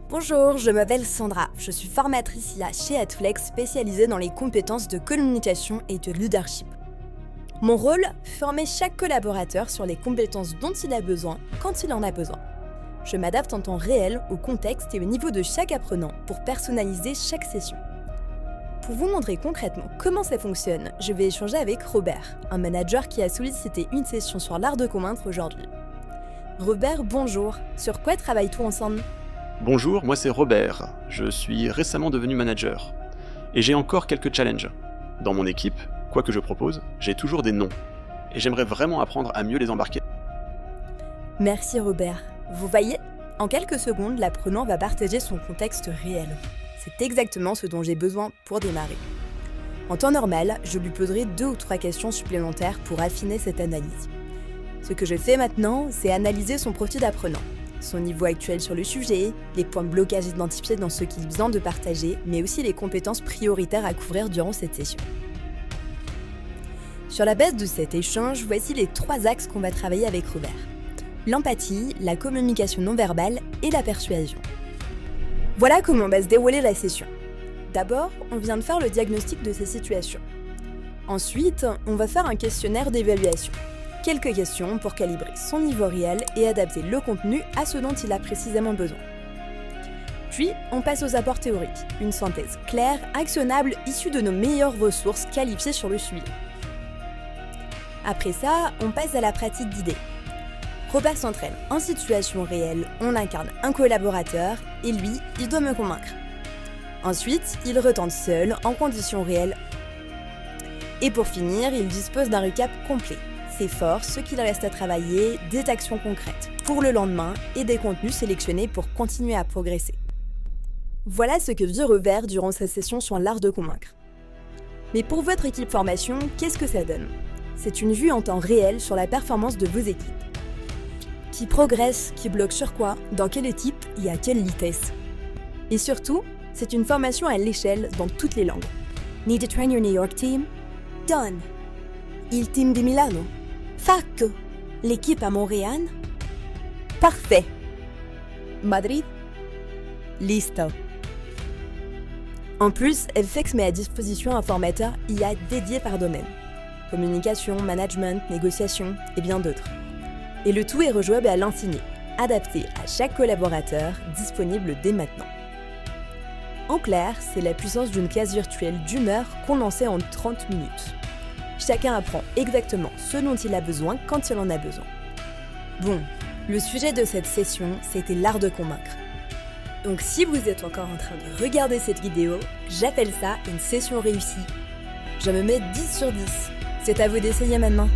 Bonjour, je m'appelle Sandra, je suis formatrice IA chez AdFlex spécialisée dans les compétences de communication et de leadership. Mon rôle, former chaque collaborateur sur les compétences dont il a besoin quand il en a besoin. Je m'adapte en temps réel au contexte et au niveau de chaque apprenant pour personnaliser chaque session. Pour vous montrer concrètement comment ça fonctionne, je vais échanger avec Robert, un manager qui a sollicité une session sur l'art de convaincre aujourd'hui. Robert, bonjour, sur quoi travailles-tu ensemble ? Bonjour, moi c'est Robert, je suis récemment devenu manager. Et j'ai encore quelques challenges. Dans mon équipe, quoi que je propose, j'ai toujours des noms. Et j'aimerais vraiment apprendre à mieux les embarquer. Merci Robert. Vous voyez, en quelques secondes, l'apprenant va partager son contexte réel. C'est exactement ce dont j'ai besoin pour démarrer. En temps normal, je lui poserai 2 ou 3 questions supplémentaires pour affiner cette analyse. Ce que je fais maintenant, c'est analyser son profil d'apprenant. Son niveau actuel sur le sujet, les points de blocage identifiés dans ce qu'il a besoin de partager, mais aussi les compétences prioritaires à couvrir durant cette session. Sur la base de cet échange, voici les 3 axes qu'on va travailler avec Robert. L'empathie, la communication non verbale et la persuasion. Voilà comment va se dérouler la session. D'abord, on vient de faire le diagnostic de ces situations. Ensuite, on va faire un questionnaire d'évaluation. Quelques questions pour calibrer son niveau réel et adapter le contenu à ce dont il a précisément besoin. Puis, on passe aux apports théoriques, une synthèse claire, actionnable, issue de nos meilleures ressources qualifiées sur le sujet. Après ça, on passe à la pratique d'idées. Robert s'entraîne en situation réelle, on incarne un collaborateur et lui, il doit me convaincre. Ensuite, il retente seul, en conditions réelles. Et pour finir, il dispose d'un récap complet. Ses forces, ce qu'il reste à travailler, des actions concrètes pour le lendemain et des contenus sélectionnés pour continuer à progresser. Voilà ce que vit Robert durant sa session sur l'art de convaincre. Mais pour votre équipe formation, qu'est-ce que ça donne ? C'est une vue en temps réel sur la performance de vos équipes. Qui progresse, qui bloque sur quoi, dans quelle équipe et à quelle vitesse. Et surtout, c'est une formation à l'échelle dans toutes les langues. Need to train your New York team? Done. Il team di Milano? Fatto. L'équipe à Montréal? Parfait. Madrid? Listo. En plus, FX met à disposition un formateur IA dédié par domaine. Communication, management, négociation et bien d'autres. Et le tout est rejouable à l'infini, adapté à chaque collaborateur, disponible dès maintenant. En clair, c'est la puissance d'une classe virtuelle d'1 heure condensée en 30 minutes. Chacun apprend exactement ce dont il a besoin quand il en a besoin. Bon, le sujet de cette session, c'était l'art de convaincre. Donc si vous êtes encore en train de regarder cette vidéo, j'appelle ça une session réussie. Je me mets 10 sur 10. C'est à vous d'essayer maintenant.